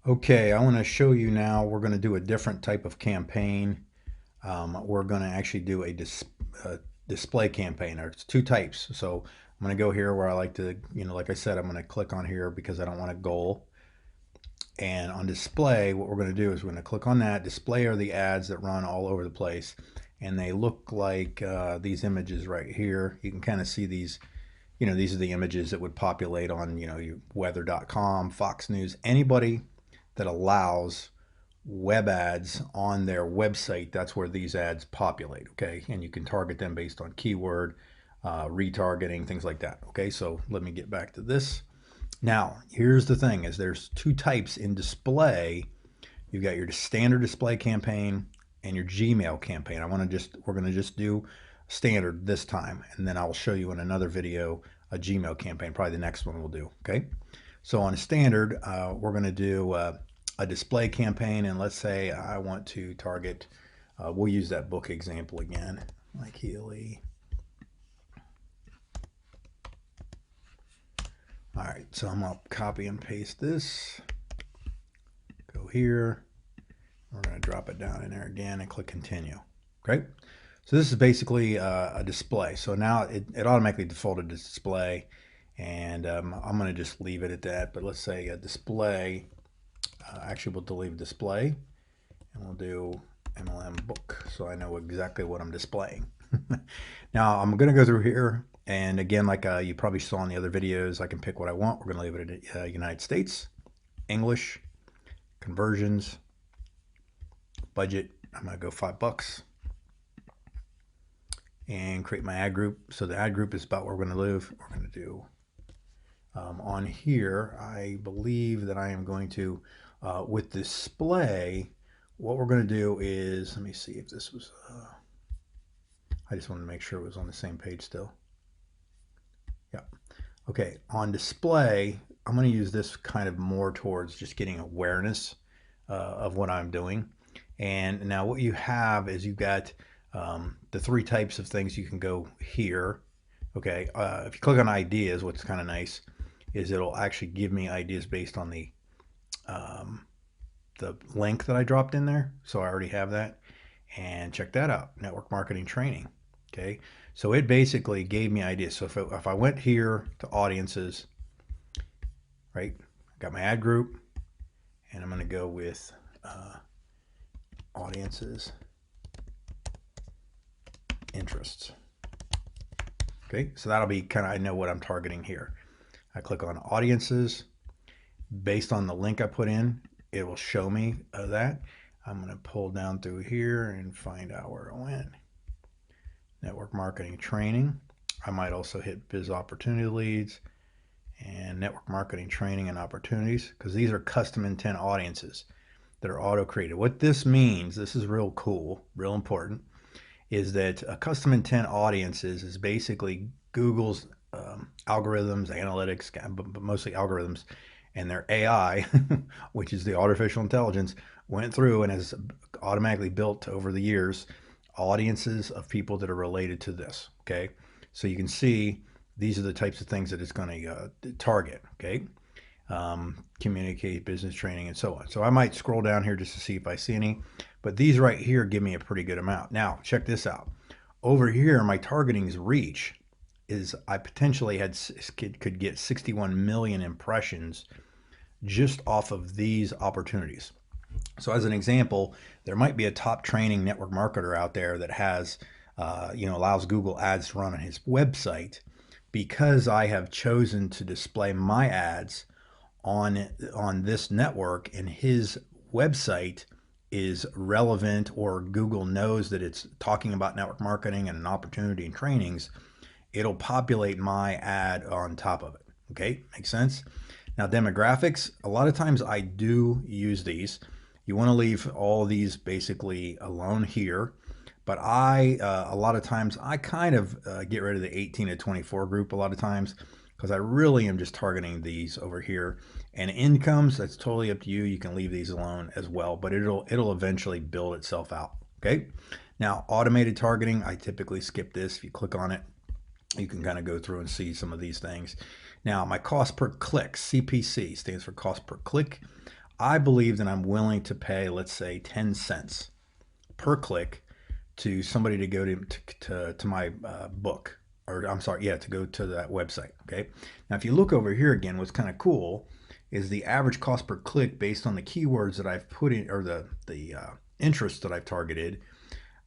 Okay, I want to show you now. We're going to do a different type of campaign. We're going to actually do a display campaign. There's two types. So I'm going to go here where I like to, like I said, I'm going to click on here because I don't want a goal. And on display, what we're going to do is we're going to click on that. Display are the ads that run all over the place. And they look like these images right here. You can kind of see these. These are the images that would populate on, your weather.com, Fox News, anybody that allows web ads on their website. That's where these ads populate. Okay. And you can target them based on keyword, retargeting, things like that. Okay. So let me get back to this. Now, here's the thing is there's two types in display. You've got your standard display campaign and your Gmail campaign. We're going to just do standard this time, and then I'll show you in another video a Gmail campaign, probably the next one we'll do. Okay, so on a standard, we're going to do a display campaign, and let's say I want to target, we'll use that book example again, like Healy. All right, so I'm gonna copy and paste this, go here, we're gonna drop it down in there again and click continue. Great. So this is basically a display. So now it automatically defaulted to display, and I'm going to just leave it at that. But let's say a display. Actually, we'll delete display, and we'll do MLM book, so I know exactly what I'm displaying. Now I'm going to go through here, and again, like you probably saw in the other videos, I can pick what I want. We're going to leave it at United States, English, conversions, budget. I'm going to go $5. And create my ad group. So the ad group is about where we're going to live. We're going to do on here, I believe that I am going to, with display, what we're going to do is, let me see if this was, I just wanted to make sure it was on the same page still. Yeah. Okay, on display, I'm going to use this kind of more towards just getting awareness of what I'm doing. And now what you have is you've got the three types of things you can go here. Okay, if you click on ideas, what's kind of nice is it'll actually give me ideas based on the link that I dropped in there. So I already have that. And check that out, network marketing training. Okay, so it basically gave me ideas. So if I went here to audiences, right, I got my ad group, and I'm going to go with audiences. Interests. Okay, so that'll be kind of, I know what I'm targeting here. I click on audiences. Based on the link I put in, it will show me that. I'm going to pull down through here and find out where it went. Network marketing training. I might also hit biz opportunity leads and network marketing training and opportunities, because these are custom intent audiences that are auto created. What this means, this is real cool, real important, is that a custom intent audiences is basically Google's algorithms, analytics, but mostly algorithms, and their AI, which is the artificial intelligence, went through and has automatically built over the years audiences of people that are related to this. Okay, so you can see these are the types of things that it's going to target. Okay, communicate, business training, and so on. So I might scroll down here just to see if I see any, but these right here give me a pretty good amount. Now, check this out. Over here, my targeting's reach is I potentially could get 61 million impressions just off of these opportunities. So as an example, there might be a top training network marketer out there that has, allows Google ads to run on his website. Because I have chosen to display my ads on this network and his website is relevant, or Google knows that it's talking about network marketing and an opportunity and trainings, it'll populate my ad on top of it. Okay, makes sense? Now demographics, a lot of times I do use these. You want to leave all these basically alone here, but a lot of times I kind of get rid of the 18 to 24 group a lot of times, because I really am just targeting these over here. And incomes, that's totally up to you. You can leave these alone as well, but it'll eventually build itself out. Okay. Now automated targeting, I typically skip this. If you click on it, you can kind of go through and see some of these things. Now my cost per click, CPC, stands for cost per click. I believe that I'm willing to pay, let's say, 10 cents per click to somebody to go to my book, or I'm sorry, yeah, to go to that website. Okay. Now, if you look over here again, what's kind of cool is the average cost per click based on the keywords that I've put in, or the interest that I've targeted.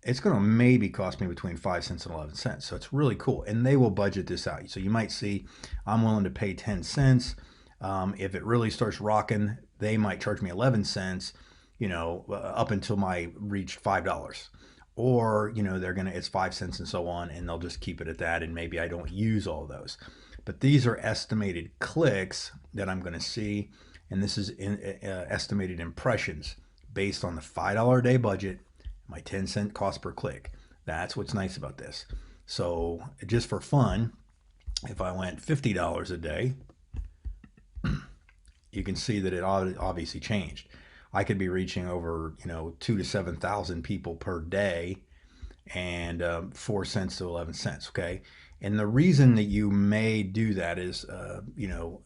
It's going to maybe cost me between 5 cents and 11 cents. So it's really cool. And they will budget this out. So you might see I'm willing to pay 10 cents. If it really starts rocking, they might charge me 11 cents, up until my reach $5. Or, it's 5 cents and so on, and they'll just keep it at that. And maybe I don't use all those. But these are estimated clicks that I'm going to see. And this is estimated impressions based on the $5 a day budget, my 10-cent cost per click. That's what's nice about this. So just for fun, if I went $50 a day, you can see that it obviously changed. I could be reaching over 2 to 7,000 people per day, and 4 cents to 11 cents. Okay. And the reason that you may do that is,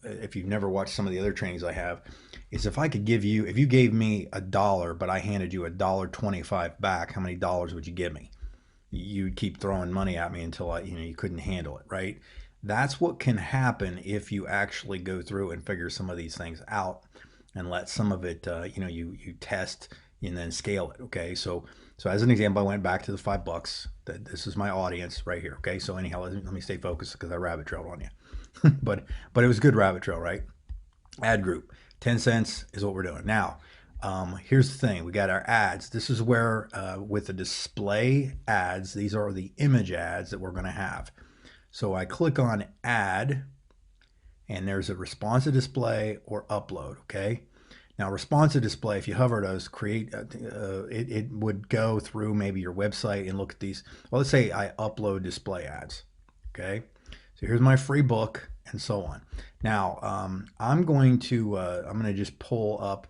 if you've never watched some of the other trainings I have, is if you gave me $1, but I handed you $1.25 back, how many dollars would you give me? You'd keep throwing money at me until you couldn't handle it, right? That's what can happen if you actually go through and figure some of these things out and let some of it, you test and then scale it. Okay. So as an example, I went back to the $5. This is my audience right here. Okay. So anyhow, let me stay focused because I rabbit trailed on you, but it was a good rabbit trail, right? Ad group, 10 cents is what we're doing. Now, here's the thing. We got our ads. This is where, with the display ads, these are the image ads that we're going to have. So I click on add, and there's a responsive display or upload. Okay. Now, responsive display, if you hover those, it would go through maybe your website and look at these. Well, let's say I upload display ads. Okay. So here's my free book and so on. Now, I'm going to just pull up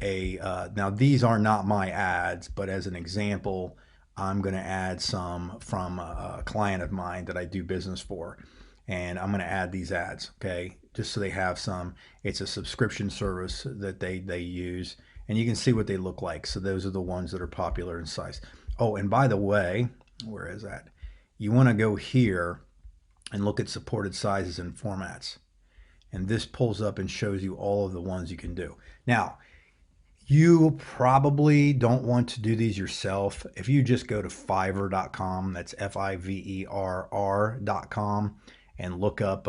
now these are not my ads, but as an example, I'm going to add some from a client of mine that I do business for. And I'm going to add these ads, okay, just so they have some. It's a subscription service that they use, and you can see what they look like. So those are the ones that are popular in size. Oh, and by the way, where is that? You want to go here and look at supported sizes and formats. And this pulls up and shows you all of the ones you can do. Now, you probably don't want to do these yourself. If you just go to Fiverr.com, that's Fiverr.com, and look up,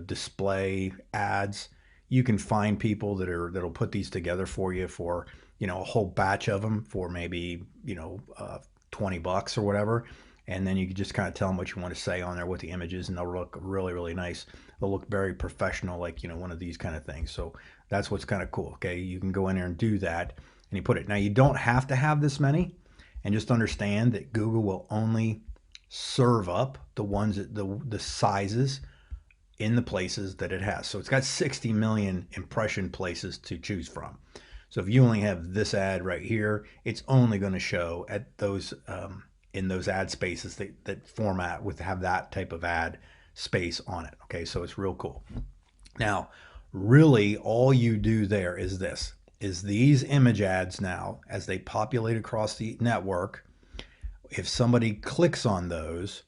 display ads, you can find people that'll put these together for you for, a whole batch of them for maybe, $20 or whatever. And then you can just kind of tell them what you want to say on there with the images, and they'll look really, really nice. They'll look very professional, like, one of these kind of things. So that's what's kind of cool. Okay. You can go in there and do that, and you put it. Now, you don't have to have this many, and just understand that Google will only serve up the ones that the sizes in the places that it has. So it's got 60 million impression places to choose from. So if you only have this ad right here, it's only going to show at those, in those ad spaces that format with have that type of ad space on it. Okay, so it's real cool. Now, really all you do there is these image ads now, as they populate across the network, if somebody clicks on those,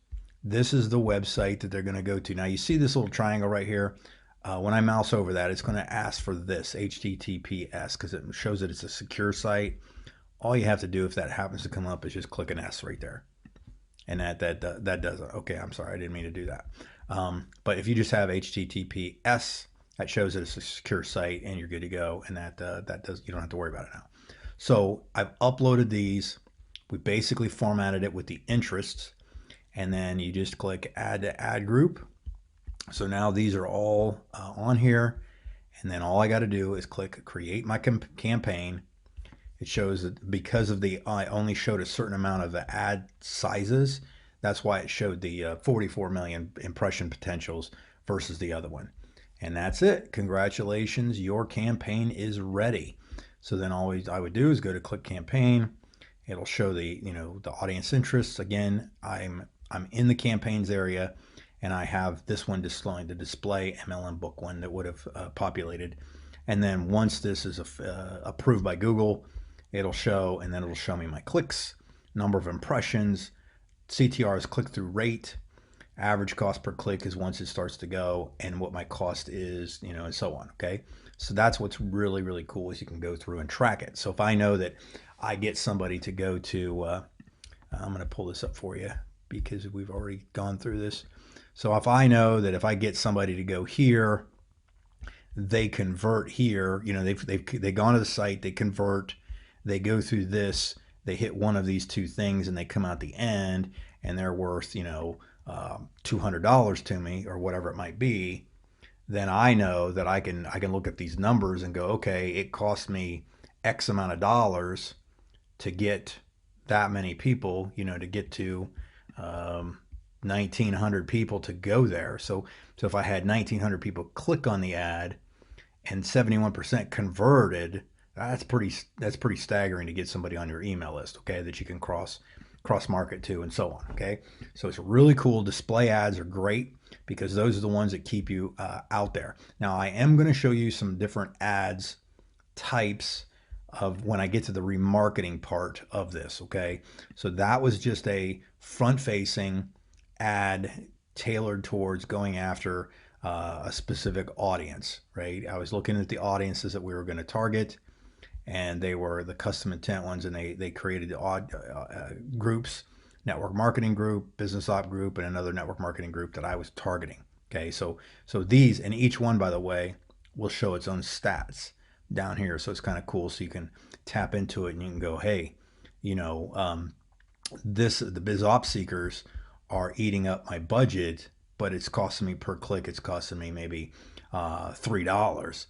this is the website that they're going to go to. Now you see this little triangle right here. When I mouse over that, it's going to ask for this HTTPS because it shows that it's a secure site. All you have to do if that happens to come up is just click an S right there. And that does it. Okay, I'm sorry, I didn't mean to do that. But if you just have HTTPS, that shows that it's a secure site and you're good to go. And that does, you don't have to worry about it now. So I've uploaded these. We basically formatted it with the interests, and then you just click add to ad group. So now these are all on here, and then all I got to do is click create my campaign. It shows that because of I only showed a certain amount of the ad sizes, that's why it showed the 44 million impression potentials versus the other one. And that's it. Congratulations, your campaign is ready. So then all I would do is go to click campaign. It'll show the audience interests. Again, I'm in the campaigns area, and I have this one displaying the display MLM book one that would have populated. And then once this is approved by Google, it'll show, and then it'll show me my clicks, number of impressions, CTR is click-through rate, average cost per click is once it starts to go, and what my cost is, you know, and so on. Okay, so that's what's really, really cool, is you can go through and track it. So if I know that I get somebody to go to, I'm going to pull this up for you because we've already gone through this. So if I know that if I get somebody to go here, they convert here, you know, they've gone to the site, they convert, they go through this, they hit one of these two things, and they come out the end, and they're worth, you know, $200 to me, or whatever it might be. Then I know that I can look at these numbers and go, okay, it cost me X amount of dollars to get that many people, you know, to get to 1,900 people to go there. So if I had 1,900 people click on the ad and 71% converted, that's pretty staggering to get somebody on your email list, okay, that you can cross market to, and so on. Okay, so it's really cool. Display ads are great because those are the ones that keep you out there. Now I am going to show you some different ads types of when I get to the remarketing part of this. Okay, so that was just a front-facing ad tailored towards going after a specific audience, right? I was looking at the audiences that we were going to target, and they were the custom intent ones, and they created odd groups: network marketing group, business op group, and another network marketing group that I was targeting. Okay, so these, and each one, by the way, will show its own stats down here, so it's kind of cool. So you can tap into it and you can go, hey, you know, the biz op seekers are eating up my budget, but it's costing me per click, it's costing me maybe $3.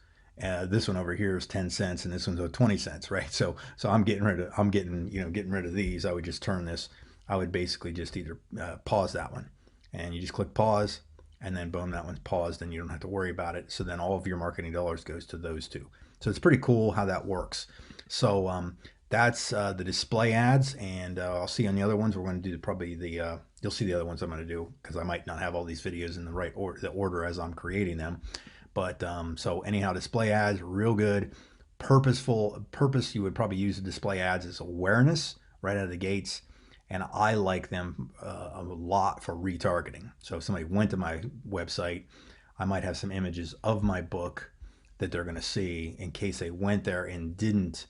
This one over here is 10 cents, and this one's 20 cents, right? So I'm getting rid of these. I would just turn this. I would basically just either pause that one, and you just click pause, and then boom, that one's paused, and you don't have to worry about it. So then all of your marketing dollars goes to those two. So it's pretty cool how that works. So that's the display ads, and I'll see you on the other ones. We're going to do probably the you'll see the other ones I'm going to do, because I might not have all these videos in the right order, the order as I'm creating them. But so anyhow, display ads, real good. Purpose, you would probably use the display ads as awareness right out of the gates. And I like them a lot for retargeting. So if somebody went to my website, I might have some images of my book that they're going to see in case they went there and didn't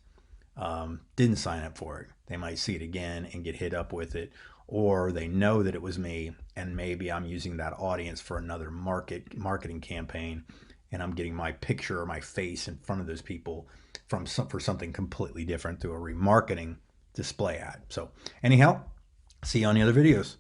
sign up for it. They might see it again and get hit up with it, or they know that it was me, and maybe I'm using that audience for another marketing campaign, and I'm getting my picture or my face in front of those people for something completely different through a remarketing display ad. So anyhow, see you on the other videos.